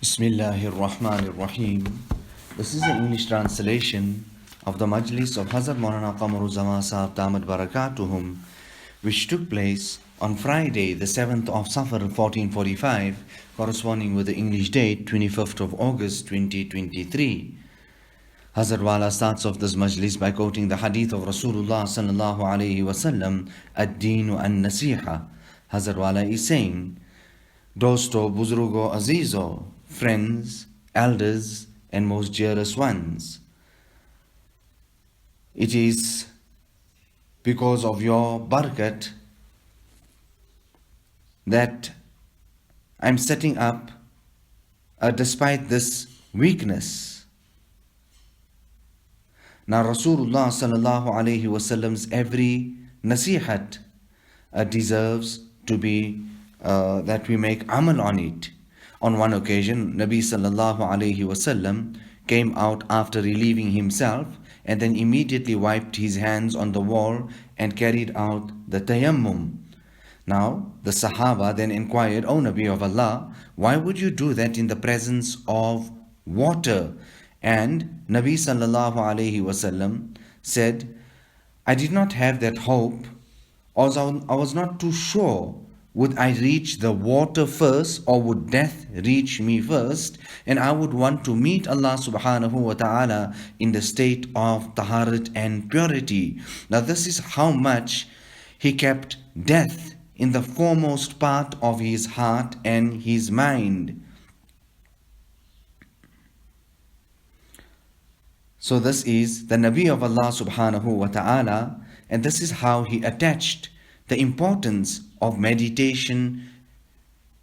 Bismillahir Rahmanir Rahim. This is the English translation of the Majlis of Hazrath Maulana Qamar Uzzaman Saheb Damat Barakatuhum, which took place on Friday, the 7th of Safar 1445, corresponding with the English date 25th of August 2023. Hazrat Wala starts off this Majlis by quoting the hadith of Rasulullah sallallahu alayhi wasallam, Ad-Deenu an-Nasiha. Hazrat Wala is saying, Dosto, Buzrugo, Azizo, friends, elders, and most dearest ones. It is because of your barakat that I'm setting up despite this weakness. Now Rasulullah sallallahu alayhi wasallam's every nasihat deserves to be that we make amal on it. On one occasion, Nabi sallallahu alayhi wasallam came out after relieving himself and then immediately wiped his hands on the wall and carried out the tayammum. Now, the Sahaba then inquired, O Nabi of Allah, why would you do that in the presence of water? And Nabi sallallahu alayhi wasallam said, I did not have that hope, also I was not too sure. Would I reach the water first or would death reach me first? And I would want to meet Allah subhanahu wa ta'ala in the state of taharat and purity. Now this is how much he kept death in the foremost part of his heart and his mind. So this is the Nabi of Allah subhanahu wa ta'ala, and this is how he attached the importance of meditation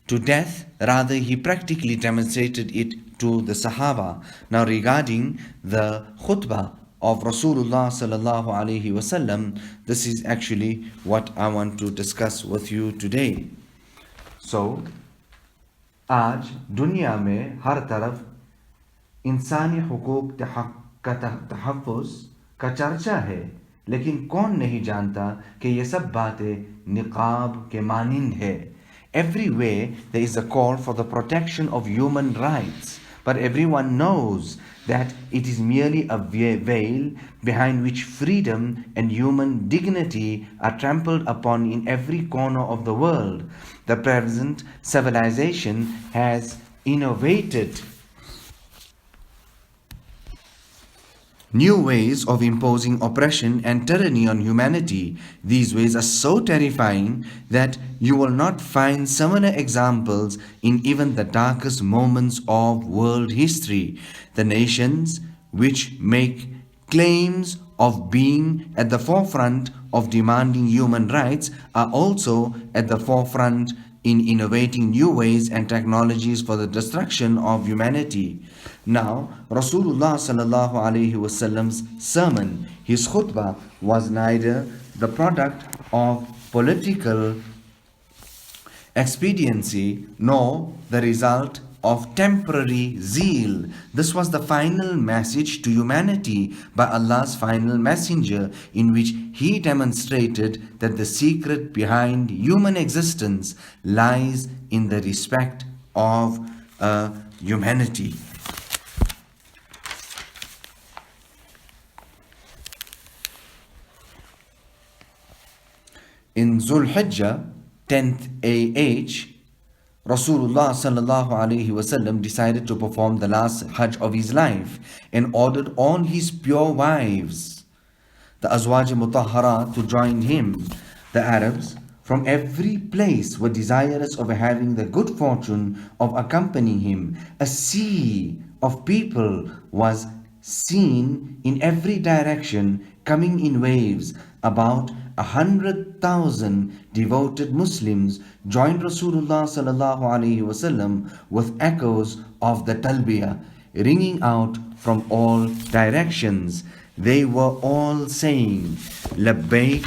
to death. Rather, he practically demonstrated it to the Sahaba. Now regarding the khutbah of Rasulullah sallallahu alaihi wasallam, this is actually what I want to discuss with you today. So, आज दुनिया में हर तरफ इंसानी हुकूक का तहफ़्फ़ुज़ का चर्चा है, लेकिन कौन नहीं जानता कि ये सब बातें निकाब के मानिंद है. Everywhere there is a call for the protection of human rights, but everyone knows that it is merely a veil behind which freedom and human dignity are trampled upon in every corner of the world. The present civilization has innovated new ways of imposing oppression and tyranny on humanity. These ways are so terrifying that you will not find similar examples in even the darkest moments of world history. The nations which make claims of being at the forefront of demanding human rights are also at the forefront in innovating new ways and technologies for the destruction of humanity. Now, Rasulullah sallallahu alaihi wasallam's sermon, his khutbah, was neither the product of political expediency nor the result of temporary zeal. This was the final message to humanity by Allah's final messenger, in which he demonstrated that the secret behind human existence lies in the respect of humanity. In Zulhijjah, 10th AH, Rasulullah sallallahu alaihi wasallam decided to perform the last Hajj of his life and ordered all his pure wives, the Azwaj Mutahhara, to join him. The Arabs from every place were desirous of having the good fortune of accompanying him. A sea of people was seen in every direction, coming in waves. About 100,000 devoted Muslims joined Rasulullah sallallahu alaihi wasallam with echoes of the talbiyah ringing out from all directions. They were all saying, Labbaik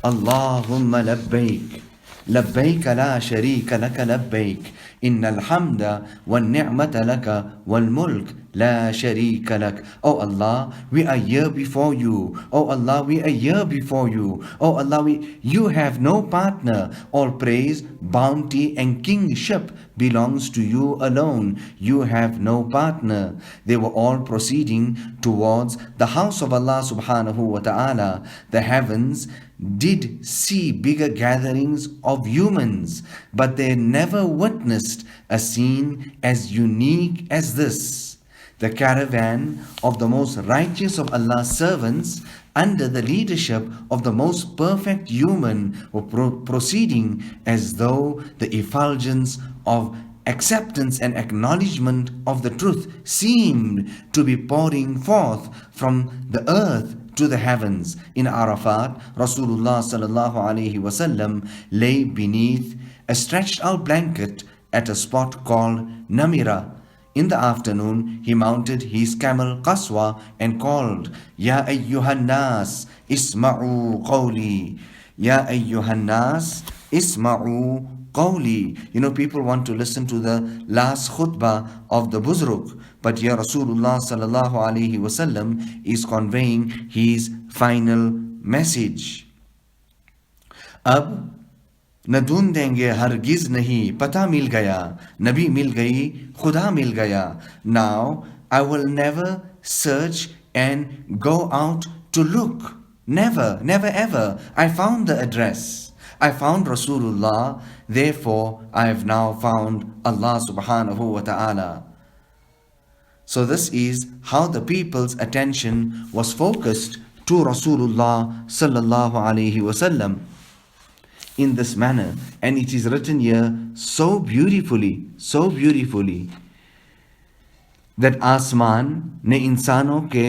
Allahumma labbaik, labbaik la sharika laka labbaik, innal hamda wal ni'mata laka wal mulk la sharika lak. Oh Allah, we are here before you. Oh Allah, we are here before you. Oh Allah, you have no partner. All praise, bounty and kingship belongs to you alone. You have no partner. They were all proceeding towards the house of Allah subhanahu wa ta'ala. The heavens did see bigger gatherings of humans, but they never witnessed a scene as unique as this. The caravan of the most righteous of Allah's servants, under the leadership of the most perfect human, were proceeding as though the effulgence of acceptance and acknowledgement of the truth seemed to be pouring forth from the earth to the heavens. In Arafat, Rasulullah sallallahu alaihi wasallam lay beneath a stretched out blanket at a spot called Namira. In the afternoon, he mounted his camel Qaswa and called, Ya ayyuhan nas, isma'u qawli. Ya ayyuhan nas, isma'u qawli. You know, people want to listen to the last khutbah of the Buzruk, but here Rasulullah sallallahu alaihi wasallam is conveying his final message. Ab न ढूंढेंगे हरगिज नहीं पता मिल गया नबी मिल गई खुदा मिल गया. Now I will never search and go out to look. Never ever. I found the address. I found Rasulullah. Therefore I have now found Allah subhanahu wa ta'ala. So this is how the people's attention was focused to Rasulullah sallallahu alaihi wasallam. In this manner, and it is written here so beautifully that आसमान ने इंसानों के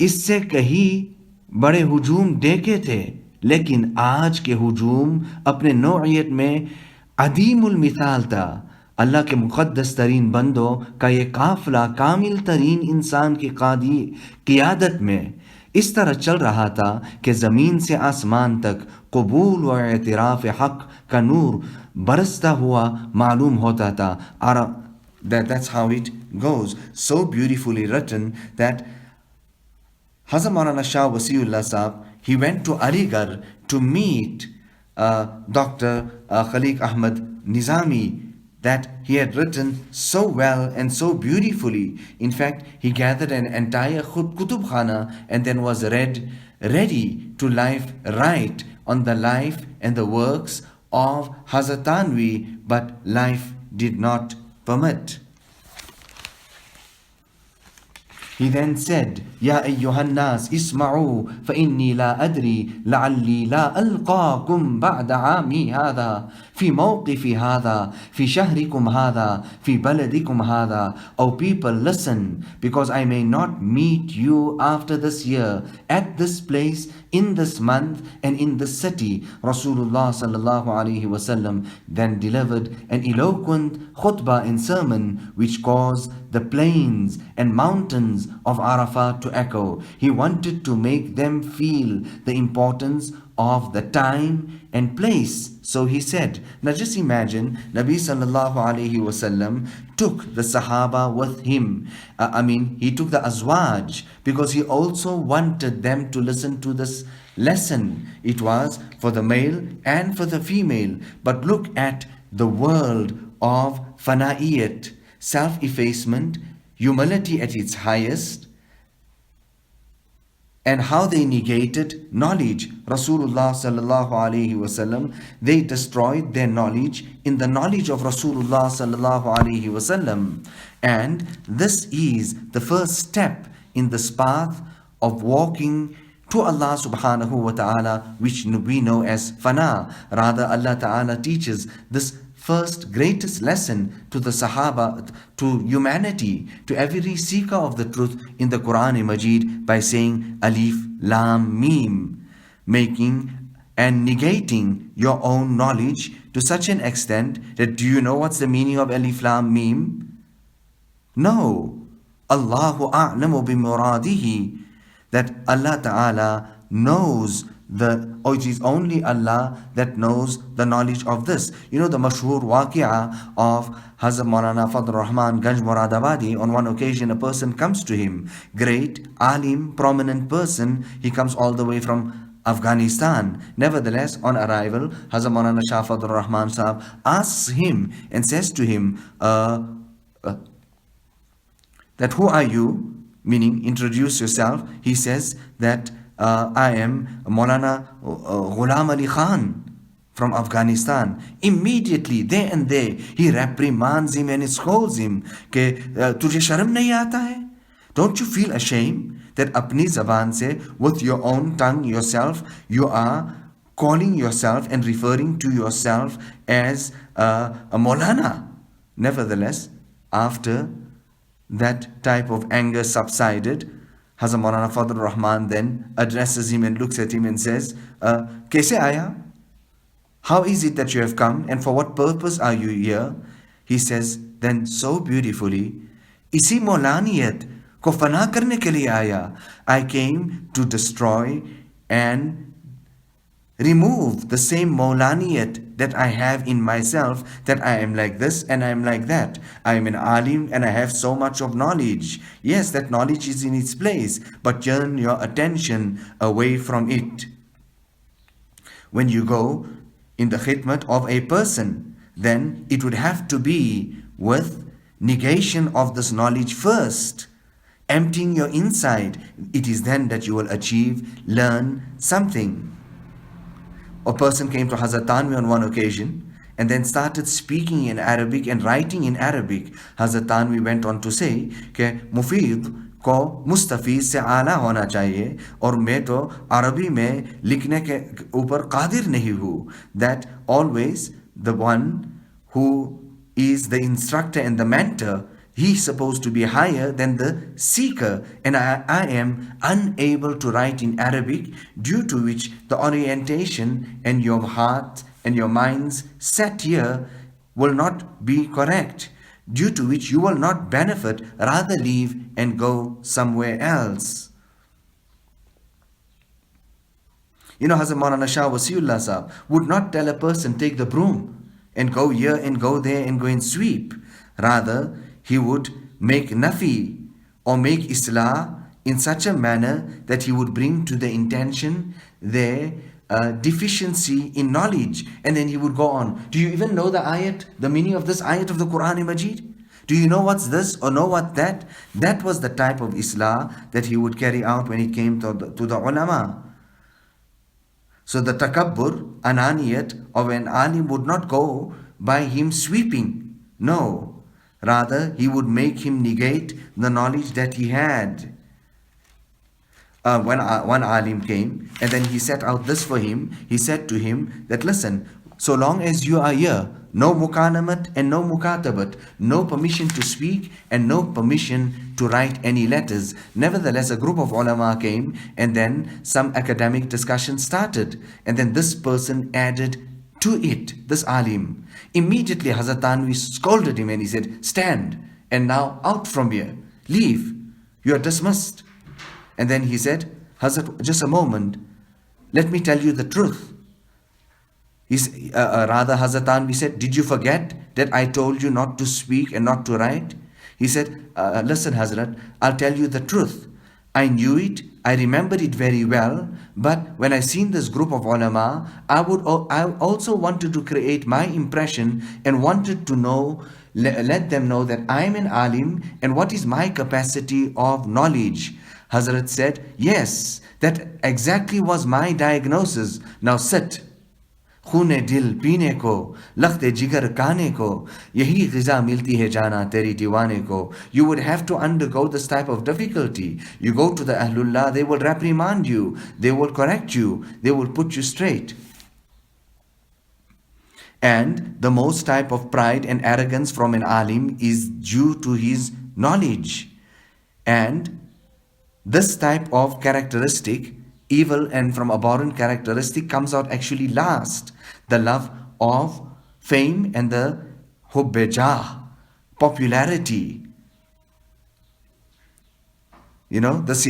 इससे कहीं बड़े हुजूम देखे थे, लेकिन आज के हुजूम अपने नौइयत में अदीमुल मिसाल था. अल्लाह के मुक़द्दस तरीन बंदों का ये काफ़िला कामिल तरीन इंसान की क़ियादत में इस तरह चल रहा था कि ज़मीन से आसमान तक कबूल व एतराफ़ हक़ का नूर बरसता हुआ मालूम होता था. That's how it goes. So beautifully written that Hazrat Maulana Shah Wasiullah Sahab, he went to Aligarh to meet Dr. Khaliq Ahmad Nizami, that he had written so well and so beautifully. In fact, he gathered an entire Kutub Khana and then was ready to write on the life and the works of Hazrat Tanvi, but life did not permit. He then said, Ya ayyuhan nas isma'u fa inni la adri la'alli la alqaakum ba'da aami hadha fi mawqifi hadha fi shahrikum hadha fi baladikum hadha. O people, listen, because I may not meet you after this year at this place, in this month and in this city. Rasulullah sallallahu alaihi wasallam then delivered an eloquent khutbah and sermon which caused the plains and mountains of Arafat to echo. He wanted to make them feel the importance of the time and place. So he said, now just imagine, Nabi sallallahu alaihi wasallam took the Sahaba with him. He took the Azwaj because he also wanted them to listen to this lesson. It was for the male and for the female. But look at the world of fana'iyat, self-effacement, humility at its highest, and how they negated knowledge. Rasulullah sallallahu alaihi wasallam, they destroyed their knowledge in the knowledge of Rasulullah sallallahu alaihi wasallam. And this is the first step in this path of walking to Allah subhanahu wa ta'ala, which we know as fana. Rather, Allah ta'ala teaches this first greatest lesson to the Sahaba, to humanity, to every seeker of the truth in the Quran Majid by saying Alif Lam Mim, making and negating your own knowledge to such an extent that, do you know what's the meaning of Alif Lam Mim? No. Allahu a'lamu bi muradihi, that Allah Ta'ala knows it is only Allah that knows the knowledge of this. You know the mashhur waqi'ah of Hazrat Maulana Fadl Rahman Ganj Muradabadi. On one occasion a person comes to him, great alim, prominent person. He comes all the way from Afghanistan. Nevertheless, on arrival, Hazrat Maulana Shah Fadlur Rahman Sahab asks him and says to him that who are you? Meaning, introduce yourself. He says that I am Maulana Ghulam Ali Khan from Afghanistan. Immediately, there and there, he reprimands him and scolds him. Ke tujhe sharam nahi aata hai? Don't you feel ashamed that apni zaban se, with your own tongue yourself, you are calling yourself and referring to yourself as a Maulana? Nevertheless, after that type of anger subsided, Hazrat Maulana Fadlur Rahman then addresses him and looks at him and says, Kaise aaya? How is it that you have come and for what purpose are you here? He says then so beautifully, Isi Maulaniyat ko fana karne ke liye aaya. I came to destroy and remove the same Maulaniyat that I have in myself, that I am like this and I am like that. I am an alim and I have so much of knowledge. Yes, that knowledge is in its place, but turn your attention away from it. When you go in the khidmat of a person, then it would have to be with negation of this knowledge first. Emptying your inside, it is then that you will learn something. A person came to Hazrat Tanvi on one occasion and then started speaking in Arabic and writing in Arabic. Hazrat Tanvi went on to say कि मुफीद को मुस्तफीद से आला होना चाहिए और मैं तो अरबी में लिखने के ऊपर कादिर नहीं हूँ. That always the one who is the instructor and the mentor, he is supposed to be higher than the seeker, and I am unable to write in Arabic, due to which the orientation and your heart and your minds set here will not be correct, due to which you will not benefit, rather leave and go somewhere else. You know, Hazrat Maulana Shah Wasiullah Sahab would not tell a person, take the broom and go here and go there and go and sweep. Rather, he would make nafi or make islah in such a manner that he would bring to the intention their deficiency in knowledge, and then he would go on. Do you even know the ayat, the meaning of this ayat of the Quran Majid? Do you know what's this or know what that? That was the type of islah that he would carry out when it came to the ulama. So the takabbur, ananiyat of an alim would not go by him sweeping. No. Rather, he would make him negate the knowledge that he had. When one alim came and then he set out this for him, he said to him that, listen, so long as you are here, no mukanamat and no mukatabat, no permission to speak and no permission to write any letters. Nevertheless, a group of ulama came and then some academic discussion started, and then this person added to it, this alim. Immediately Hazrat Tanvi scolded him and he said, stand and now out from here, leave, you are dismissed. And then he said, Hazrat, just a moment, let me tell you the truth. Rather, Hazrat Tanvi said, did you forget that I told you not to speak and not to write? He said, listen Hazrat, I'll tell you the truth. I knew it, I remembered it very well, but when I seen this group of ulama, I also wanted to create my impression and wanted to know, let them know that I am an alim and what is my capacity of knowledge. Hazrat said, yes, that exactly was my diagnosis. Now sit. खूने दिल पीने को, लख्ते जिगर खाने को, यही ग़िज़ा मिलती है जाना तेरी दीवाने को. You would have to undergo this type of difficulty. You go to the Ahlullah, they will reprimand you, they will correct you, they will put you straight. And the most type of pride and arrogance from an alim is due to his knowledge. And this type of characteristic, evil and from abhorrent characteristic, comes out actually last. The love of fame and the hubbejah, popularity. You know, this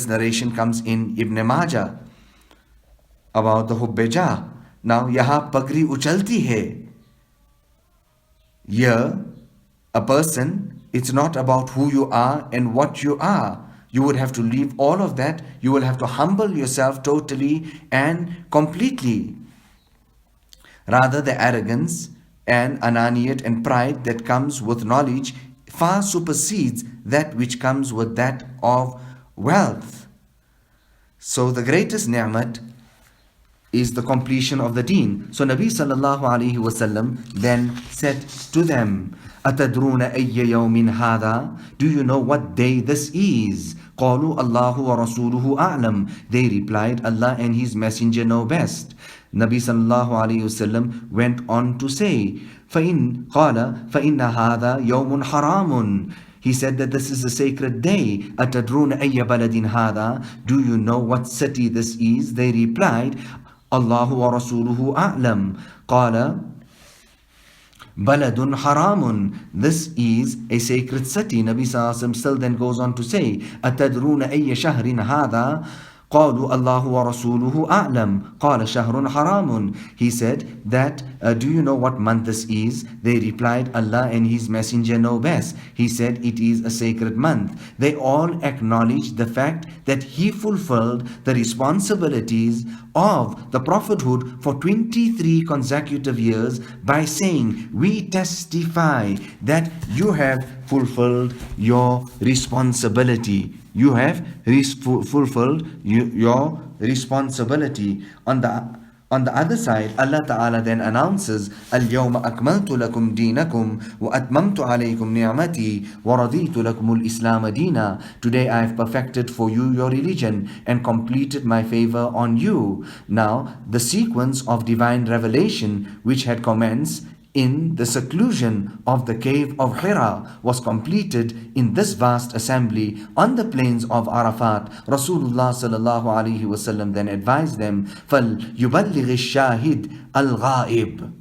narration comes in Ibn Majah about the hubbejah. Now, yaha pagri uchalti hai. Here, a person, it's not about who you are and what you are, You would have to leave all of that. You will have to humble yourself totally and completely. Rather, the arrogance and ananiyat and pride that comes with knowledge far supersedes that which comes with that of wealth. So the greatest ni'mat is the completion of the deen. So Nabi sallallahu alayhi wasallam then said to them, أَتَدْرُونَ أَيَّ يَوْمٍ هَذَا? Do you know what day this is? قَالُوا اللَّهُ وَرَسُولُهُ أَعْلَمُ. They replied, Allah and His Messenger know best. Nabi sallallahu alayhi wasallam went on to say, فَإِنَّ هَذَا يَوْمٌ حَرَامٌ. He said that this is a sacred day. أَتَدْرُونَ أَيَّ بَلَدٍ هَذَا? Do you know what city this is? They replied, Allahu wa Rasuluhu a'lam. Qala Baladun haramun. This is a sacred city. Nabi Sallallahu Alaihi Wasallam still then goes on to say, Atadruna ayya shahrin hadha? قالوا الله ورسوله أعلم قال شهر حرام. He said that, do you know what month this is? They replied, Allah and His Messenger know best. He said, it is a sacred month. They all acknowledged the fact that he fulfilled the responsibilities of the prophethood for 23 consecutive years by saying, we testify that you have fulfilled your responsibility. You have fulfilled your responsibility. On the other side, Allah Ta'ala then announces, اليوم أكملت لكم دينكم وأتممت عليكم نعمتي ورضيت لكم الإسلام دينا. Today I have perfected for you your religion and completed my favor on you. Now, the sequence of divine revelation which had commenced in the seclusion of the cave of Hira was completed in this vast assembly on the plains of Arafat. Rasulullah sallallahu alaihi wasallam then advised them, فَلْيُبَلِّغِ الشَّاهِدْ الْغَائِبِ.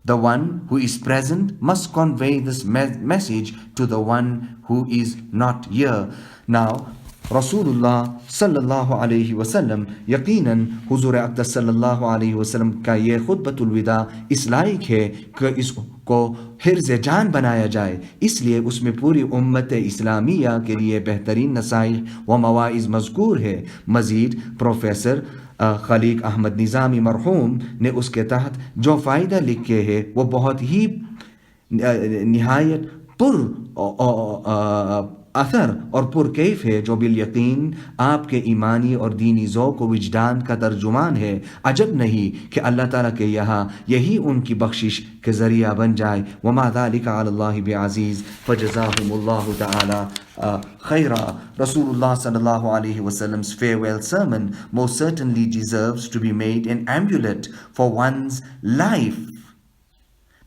The one who is present must convey this message to the one who is not here. Now, Rasulullah sallallahu alaihi wasallam यकीनन हुजूर अक़दस सल्लल्लाहु अलैहि वसल्लम का ये खुतबतुल विदा इस लायक है कि इसको हिर्ज़ जान बनाया जाए, इसलिए उसमें पूरी उम्मत इस्लामिया के लिए बेहतरीन नसाइह व मवाइज़ मज़कूर है। मज़ीद प्रोफेसर खलीक अहमद निज़ामी मरहूम ने उसके तहत जो फ़ायदा लिखे है वो बहुत ही निहायत पुर असर और पुरकैफ है, जो बिल यकीन आपके ईमानी और दीनी ज़ौक़ व विजदान का तर्जुमान है। अजब नहीं कि अल्लाह ताला के यहाँ यही उनकी बख्शिश के ज़रिया बन जाए। वमा ज़ालिका अलल्लाहि बिअज़ीज़ फ़जज़ाहुमुल्लाहु तआला Khaira. Rasulullah sallallahu alaihi wasallam's farewell sermon most certainly deserves to be made an amulet for one's life,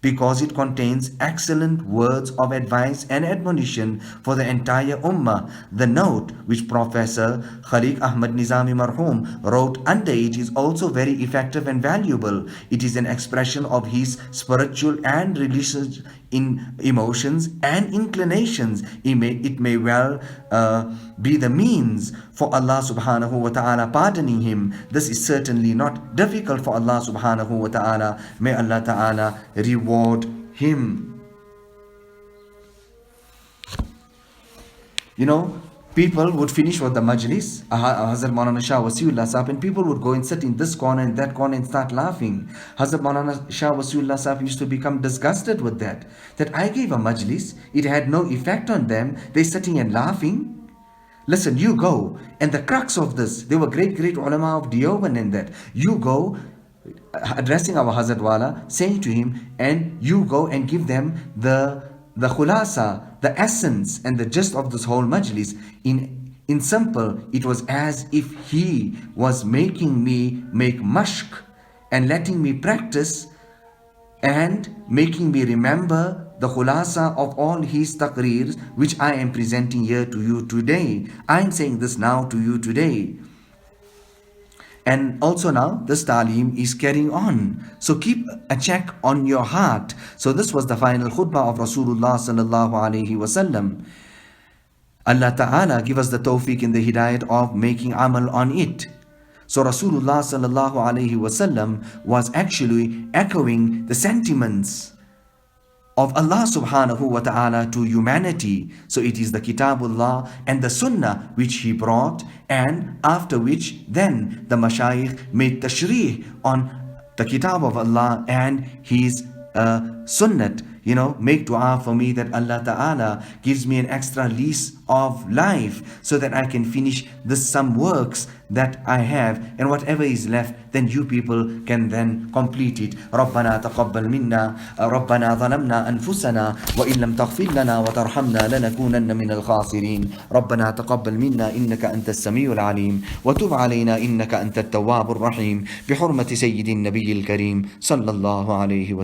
because it contains excellent words of advice and admonition for the entire ummah. The note which Professor Khaliq Ahmad Nizami Marhum wrote under it is also very effective and valuable. It is an expression of his spiritual and religious emotions and inclinations. It may well be the means for Allah subhanahu wa ta'ala pardoning him. This is certainly not difficult for Allah subhanahu wa ta'ala. May Allah ta'ala reward him. You know, people would finish with the majlis, Hazrat Maulana Shah Wasiullah Saheb, and people would go and sit in this corner and that corner and start laughing. Hazrat Maulana Shah Wasiullah Saheb used to become disgusted with that I gave a majlis, it had no effect on them, they're sitting and laughing. Listen, you go, and the crux of this, they were great ulama of Deoban in that. You go, addressing our Hazrat Wala, saying to him, and you go and give them the khulasa, the essence and the gist of this whole majlis. In simple, it was as if he was making me make mashq and letting me practice and making me remember the khulasa of all his taqreers, which I am presenting here to you today. I am saying this now to you today. And also now, this ta'aleem is carrying on. So keep a check on your heart. So this was the final khutbah of Rasulullah sallallahu alaihi wasallam. Allah Ta'ala give us the tawfiq in the hidayat of making amal on it. So Rasulullah sallallahu alaihi wasallam was actually echoing the sentiments of Allah subhanahu wa ta'ala to humanity. So it is the Kitabullah and the Sunnah which he brought, and after which then the Mashayikh made tashrih on the Kitab of Allah and his Sunnat. Make dua for me that Allah Ta'ala gives me an extra lease of life so that I can finish some works that I have, and whatever is left, then you people can then complete it. ربنا تقبل منا ربنا ظلمنا أنفسنا وإن لم تغفر لنا وترحمنا لنكونن من الخاسرين ربنا تقبل منا إنك أنت السميع العليم وتب علينا إنك أنت التواب الرحيم بحرمة سيد النبي الكريم صلى الله عليه وسلم.